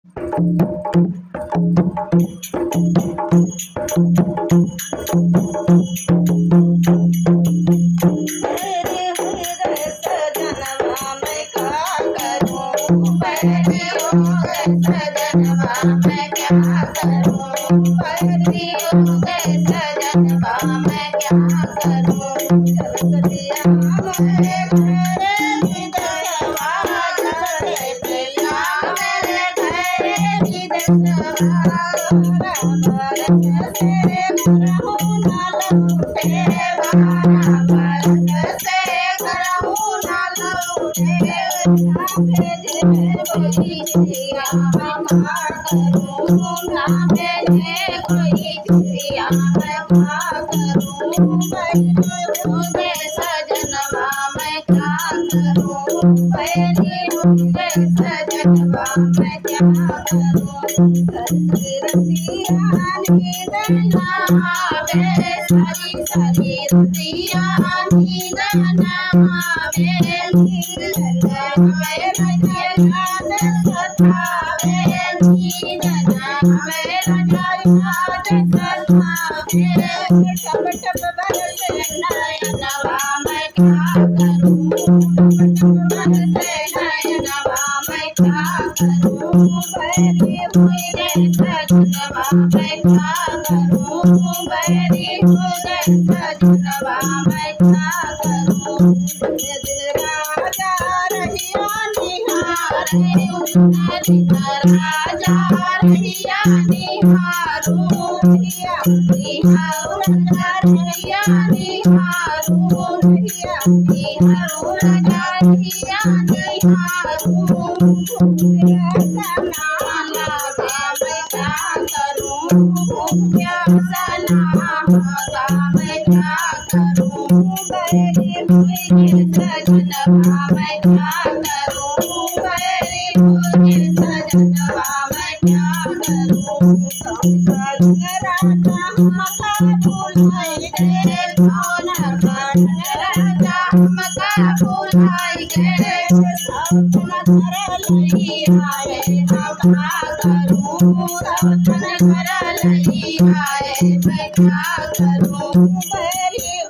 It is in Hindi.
सजनवा मैं क्या करूं, बैरी हो गए सजनवा मैं क्या करूं, बैरी हो गए सजनवा मैं क्या करूं। जब दिया मेरे घर विदसवा जले प्रिया मेरे घर विदसवा से करहूं न लूटे बारा बरस से करहूं न लूटे भेजे कोई चिड़िया मैं क्या करूं, ना भेजे कोई चिड़िया मैं क्या करूं। बैरी हो गए सजनवा मैं क्या करूं, बैरी हो गए सजनवा मैं क्या करूं। रतिया नींद न आवे सारी सारी रतिया नींद न आवे नींद आवे रजा याद सतावे नींद न आवे रजा याद सतावे टप टप बरसे नयनवा मैं क्या करूं, टप टप बरसे नयनवा मैं क्या करूं। बैरी हो गए सजनवा मैं क्या करूं, बैरी हो गए सजनवा मैं क्या करूं। दिन राजा रहिया निहारे दिन राजा रहिया निहारू रहिया निहारू राजा रहिया निहारू रहिया निहारू राजा रहिया निहारू। प्यासा ना लगा मैं क्या करूं, प्यासा ना लगा मैं क्या करूं। बैरी हो गए सजनवा मैं क्या करूं, बैरी हो गए सजनवा मैं क्या करूं। राजा हमका भुलाई गए कौन राजा हमका भुलाई गए सपन घर लई आए हम क्या करूं, सपन घर लई आए मैं क्या करूं। बैरी